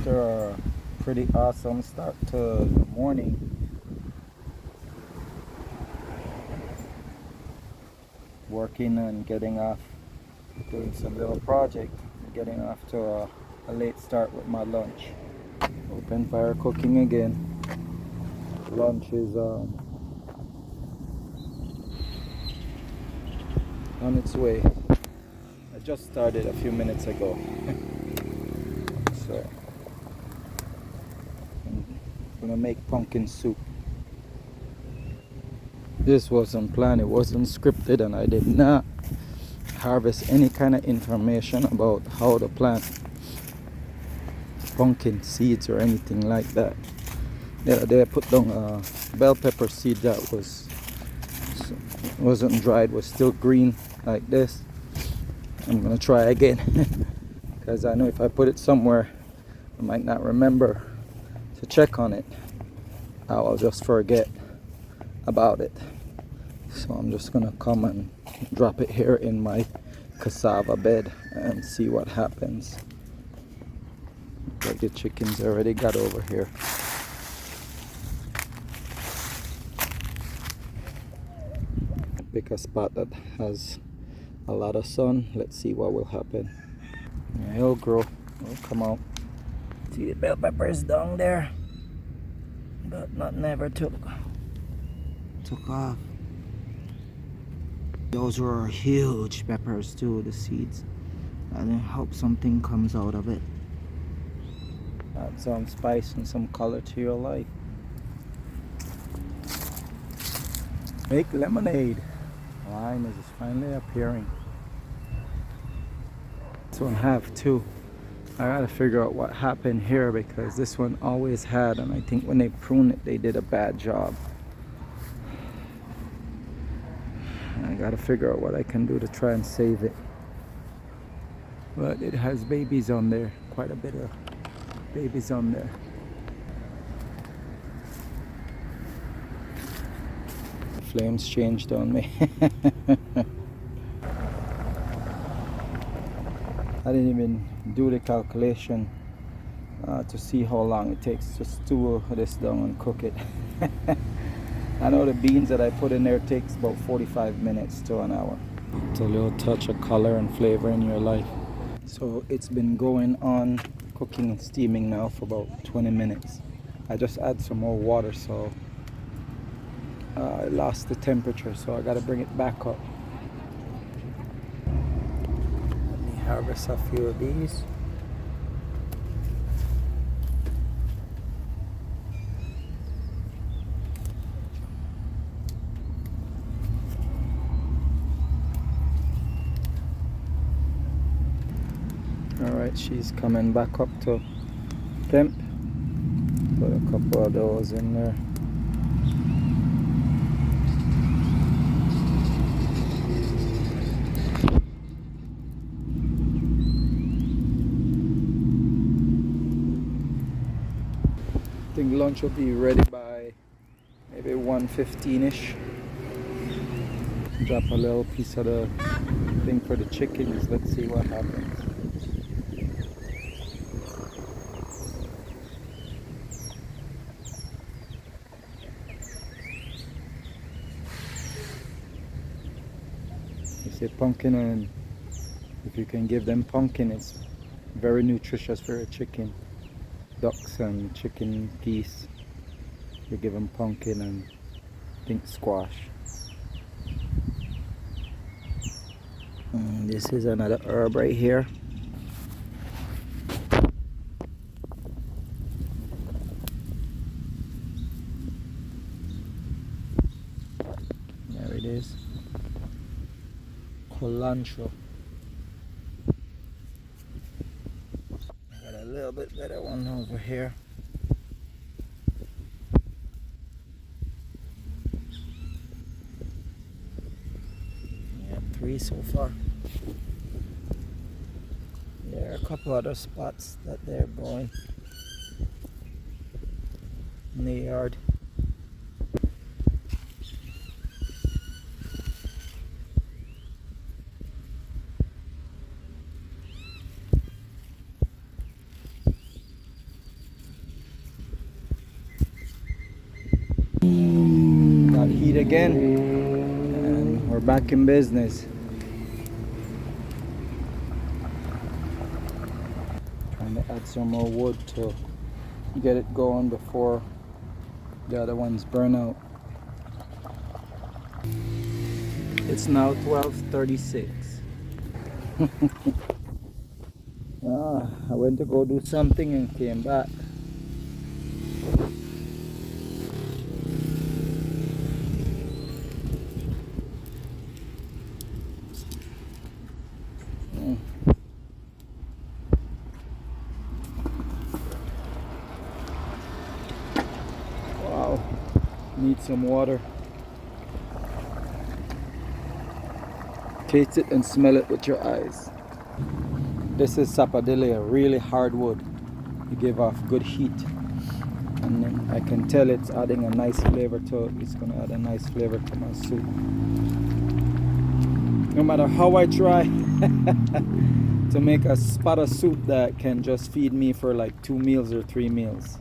after a pretty awesome start to the morning. Working and getting off, doing some little project, getting off to a late start with my lunch. Open fire cooking again. Lunch is on its way. I just started a few minutes ago. So I'm gonna make pumpkin soup. This wasn't planned, it wasn't scripted, and I did not harvest any kind of information about how to plant pumpkin seeds or anything like that. They put down a bell pepper seed that wasn't dried, was still green like this. I'm gonna try again because I know if I put it somewhere I might not remember to check on it. I'll just forget about it. So I'm just gonna come and drop it here in my cassava bed and see what happens. Like the chickens already got over here. Pick a spot that has a lot of sun. Let's see what will happen. Yeah, it'll grow. It'll come out. See the bell peppers down there, but never took off. Those were huge peppers too, the seeds. And I hope something comes out of it. Add some spice and some color to your life. Make lemonade. Lime is finally appearing. This one have too. I gotta figure out what happened here because this one always had, and I think when they pruned it they did a bad job. I gotta figure out what I can do to try and save it. But it has babies on there, quite a bit of babies on there. Flames changed on me. I didn't even do the calculation to see how long it takes to stew this down and cook it. I know the beans that I put in there takes about 45 minutes to an hour. It's a little touch of color and flavor in your life. So it's been going on cooking and steaming now for about 20 minutes. I just add some more water, so I lost the temperature, so I gotta bring it back up. Let me harvest a few of these. Alright, she's coming back up to temp. Put a couple of those in there. I think lunch will be ready by maybe 1:15ish. Drop a little piece of the thing for the chickens. Let's see what happens. You say pumpkin, and if you can give them pumpkin, it's very nutritious for a chicken. Ducks and chicken geese, you give them pumpkin and pink squash. And this is another herb right here. There it is. Cilantro. Got a little bit better one over here. Yeah, 3 so far. There are a couple other spots that they're growing in the yard. Got heat again, and we're back in business. Trying to add some more wood to get it going before the other ones burn out. It's now 12:36. I went to go do something and came back. Mm. Wow, need some water. Taste it and smell it with your eyes. This is sapodilla, really hard wood. It give off good heat, and then I can tell it's adding a nice flavor to it. It's gonna add a nice flavor to my soup. No matter how I try to make a spot of soup that can just feed me for like 2 meals or 3 meals,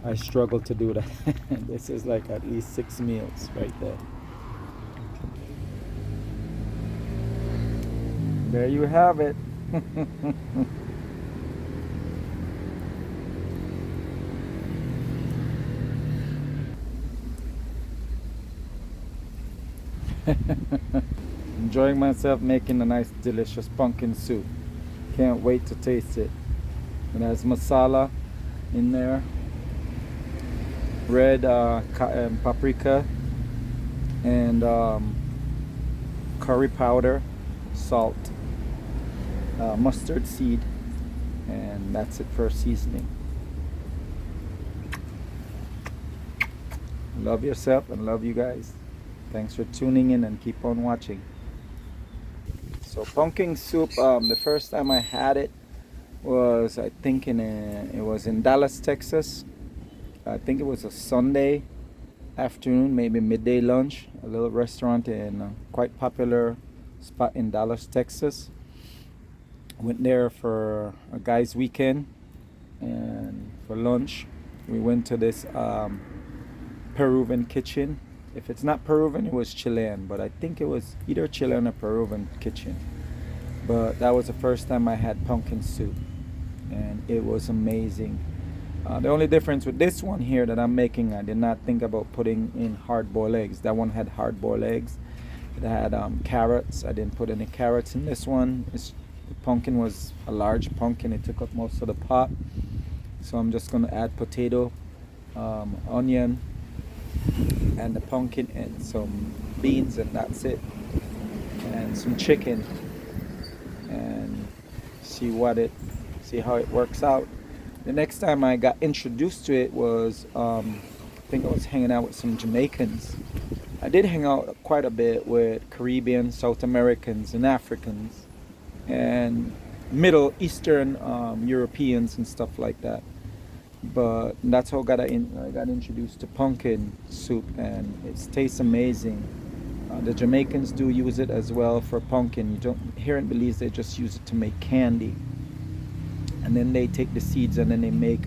I struggle to do that. This is like at least 6 meals right there. There you have it. Enjoying myself making a nice delicious pumpkin soup. Can't wait to taste it. It has masala in there, red paprika, and curry powder, salt, mustard seed, and that's it for seasoning. Love yourself and love you guys. Thanks for tuning in and keep on watching. So pumpkin soup, the first time I had it was, I think, it was in Dallas, Texas. I think it was a Sunday afternoon, maybe midday lunch. A little restaurant in quite popular spot in Dallas, Texas. Went there for a guy's weekend, and for lunch we went to this Peruvian kitchen. If it's not Peruvian, it was Chilean, but I think it was either Chilean or Peruvian kitchen. But that was the first time I had pumpkin soup, and it was amazing. The only difference with this one here that I'm making, I did not think about putting in hard-boiled eggs. That one had hard-boiled eggs. It had carrots. I didn't put any carrots in this one. The pumpkin was a large pumpkin. It took up most of the pot. So I'm just going to add potato, onion, and the pumpkin, and some beans, and that's it. And some chicken, and see how it works out. The next time I got introduced to it was, I think I was hanging out with some Jamaicans. I did hang out quite a bit with Caribbean, South Americans, and Africans, and Middle Eastern Europeans and stuff like that. But that's how I got introduced to pumpkin soup, and it tastes amazing. The Jamaicans do use it as well for pumpkin. You don't, here in Belize, they just use it to make candy, and then they take the seeds and then they make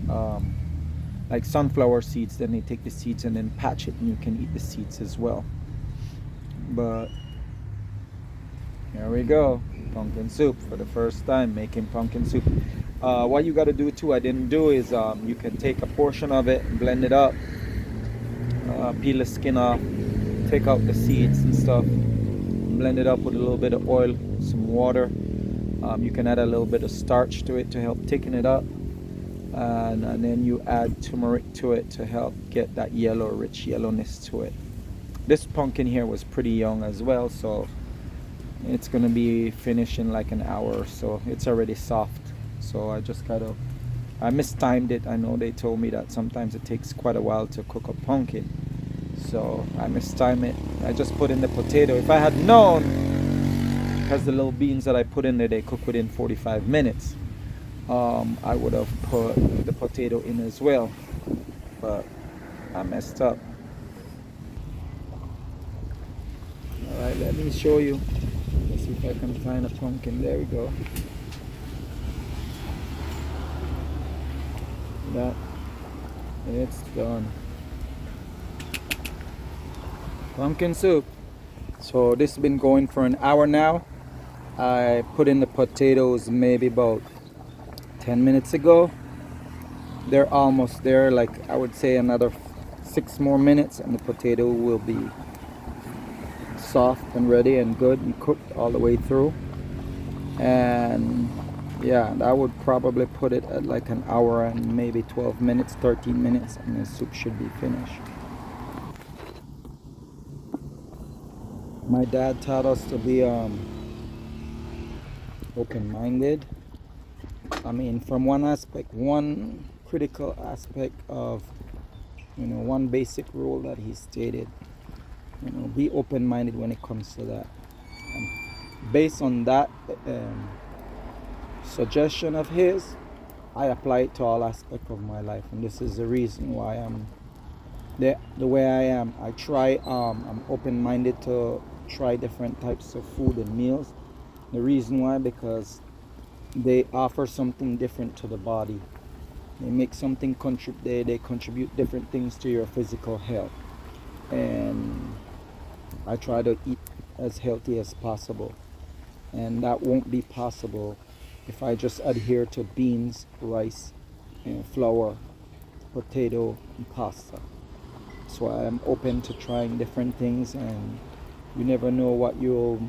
like sunflower seeds. Then they take the seeds and then patch it, and you can eat the seeds as well. But here we go, pumpkin soup for the first time, making pumpkin soup. What you got to do too, I didn't do, is you can take a portion of it and blend it up, peel the skin off, take out the seeds and stuff, blend it up with a little bit of oil, some water. You can add a little bit of starch to it to help thicken it up, and then you add turmeric to it to help get that rich yellowness to it. This pumpkin here was pretty young as well, so it's gonna be finished in like an hour or so. It's already soft. So I mistimed it. I know they told me that sometimes it takes quite a while to cook a pumpkin, so I mistimed it. I just put in the potato. If I had known, because the little beans that I put in there, they cook within 45 minutes, I would have put the potato in as well, but I messed up. Alright, let me show you. Let's see if I can find a pumpkin. There we go. That, it's done. Pumpkin soup. So this has been going for an hour now. I put in the potatoes maybe about 10 minutes ago. They're almost there, like I would say another 6 more minutes and the potato will be soft and ready and good and cooked all the way through. And yeah, I would probably put it at like an hour and maybe 12 minutes, 13 minutes, and the soup should be finished. My dad taught us to be open-minded. I mean, from one aspect, one critical aspect of, one basic rule that he stated, be open-minded when it comes to that. And based on that suggestion of his, I apply it to all aspects of my life, and this is the reason why I'm the way I am. I try. I'm open-minded to try different types of food and meals. The reason why, because they offer something different to the body. They make something contribute. They contribute different things to your physical health, and I try to eat as healthy as possible. And that won't be possible if I just adhere to beans, rice, and flour, potato, and pasta. So I am open to trying different things, and you never know what will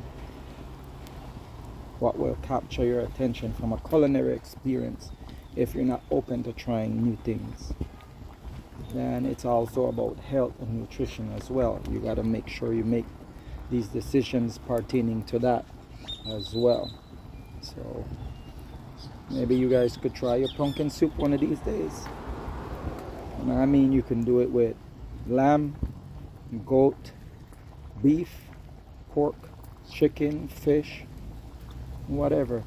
capture your attention from a culinary experience if you're not open to trying new things. And it's also about health and nutrition as well. You got to make sure you make these decisions pertaining to that as well. So maybe you guys could try your pumpkin soup one of these days. And I mean, you can do it with lamb, goat, beef, pork, chicken, fish, whatever.